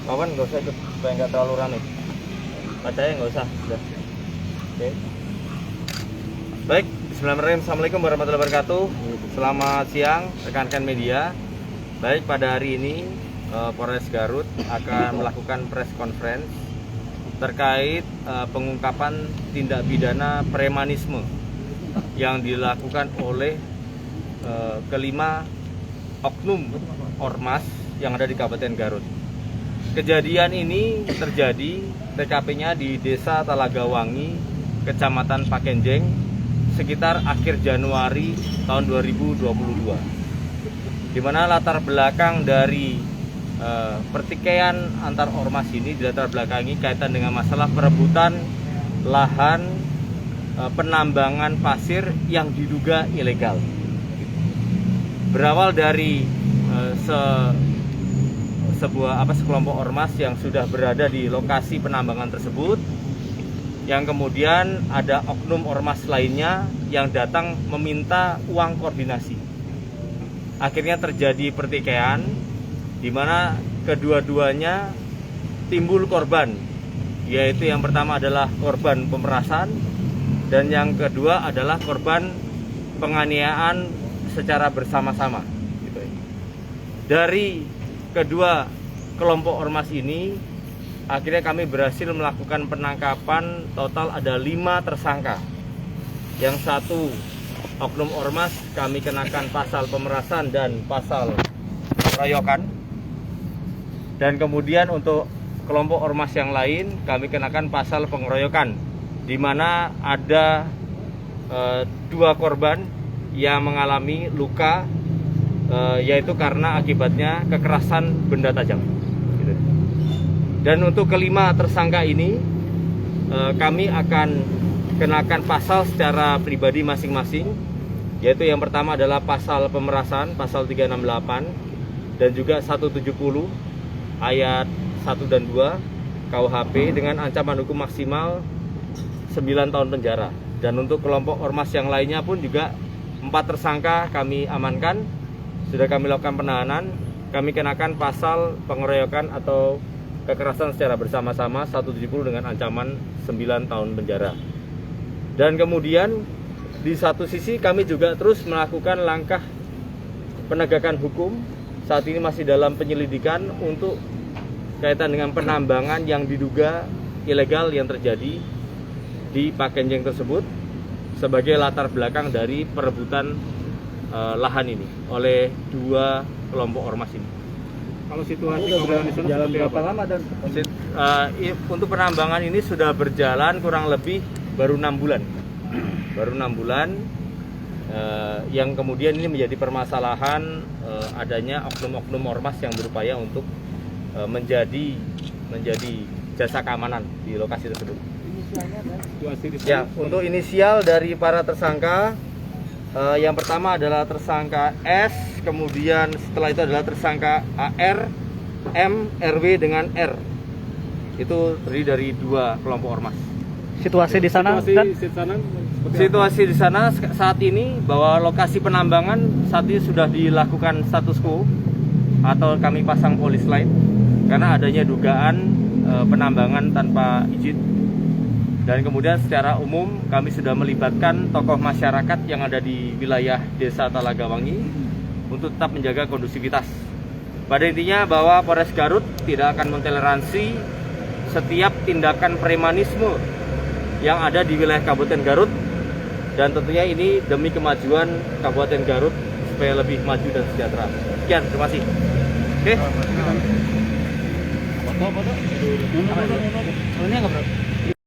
Kawan nggak usah ikut supaya nggak terlalu ramai. Pacanya nggak usah. Sudah. Oke. Baik, bismillahirrahmanirrahim. Assalamualaikum warahmatullahi wabarakatuh. Selamat siang rekan-rekan media. Baik, pada hari ini Polres Garut akan melakukan press conference terkait pengungkapan tindak pidana premanisme yang dilakukan oleh kelima oknum ormas yang ada di Kabupaten Garut. Kejadian ini terjadi TKP-nya di Desa Talagawangi, Kecamatan Pakenjeng, sekitar akhir Januari tahun 2022. Di mana latar belakang dari pertikaian antar ormas ini dilatar belakangi kaitan dengan masalah perebutan lahan penambangan pasir yang diduga ilegal. Berawal dari sekelompok ormas yang sudah berada di lokasi penambangan tersebut, yang kemudian ada oknum ormas lainnya yang datang meminta uang koordinasi. Akhirnya terjadi pertikaian di mana kedua-duanya timbul korban, yaitu yang pertama adalah korban pemerasan dan yang kedua adalah korban penganiayaan secara bersama-sama. Dari kedua kelompok ormas ini, akhirnya kami berhasil melakukan penangkapan. Total ada 5 tersangka. Yang satu oknum ormas kami kenakan pasal pemerasan dan pasal pengeroyokan. Dan kemudian untuk kelompok ormas yang lain kami kenakan pasal pengeroyokan, di mana ada 2 korban yang mengalami luka, yaitu karena akibatnya kekerasan benda tajam. Dan untuk kelima tersangka ini kami akan kenakan pasal secara pribadi masing-masing, yaitu yang pertama adalah pasal pemerasan, pasal 368 dan juga 170 ayat 1 dan 2 KUHP dengan ancaman hukum maksimal 9 tahun penjara. Dan untuk kelompok ormas yang lainnya pun juga 4 tersangka kami amankan. Sudah kami lakukan penahanan. Kami kenakan pasal pengeroyokan atau kekerasan secara bersama-sama 170 dengan ancaman 9 tahun penjara. Dan kemudian di satu sisi kami juga terus melakukan langkah penegakan hukum. Saat ini masih dalam penyelidikan untuk kaitan dengan penambangan yang diduga ilegal yang terjadi di Pakenjeng tersebut sebagai latar belakang dari perebutan lahan ini oleh 2 kelompok ormas ini. Kalau situasi keamanan di sana jalan berapa lama dan untuk penambangan ini sudah berjalan kurang lebih baru 6 bulan. Baru 6 bulan yang kemudian ini menjadi permasalahan adanya oknum-oknum ormas yang berupaya untuk menjadi jasa keamanan di lokasi tersebut. Ya, untuk inisial dari para tersangka, yang pertama adalah tersangka S, kemudian setelah itu adalah tersangka AR, M, RW dengan R. Itu terdiri dari 2 kelompok ormas. situasi di sana? Situasi di sana saat ini bahwa lokasi penambangan saat ini sudah dilakukan status quo atau kami pasang polis lain karena adanya dugaan penambangan tanpa izin. Dan kemudian secara umum kami sudah melibatkan tokoh masyarakat yang ada di wilayah Desa Talagawangi untuk tetap menjaga kondusivitas. Pada intinya bahwa Polres Garut tidak akan mentoleransi setiap tindakan premanisme yang ada di wilayah Kabupaten Garut, dan tentunya ini demi kemajuan Kabupaten Garut supaya lebih maju dan sejahtera. Sekian, terima kasih. Oke. Ini enggak, Bro?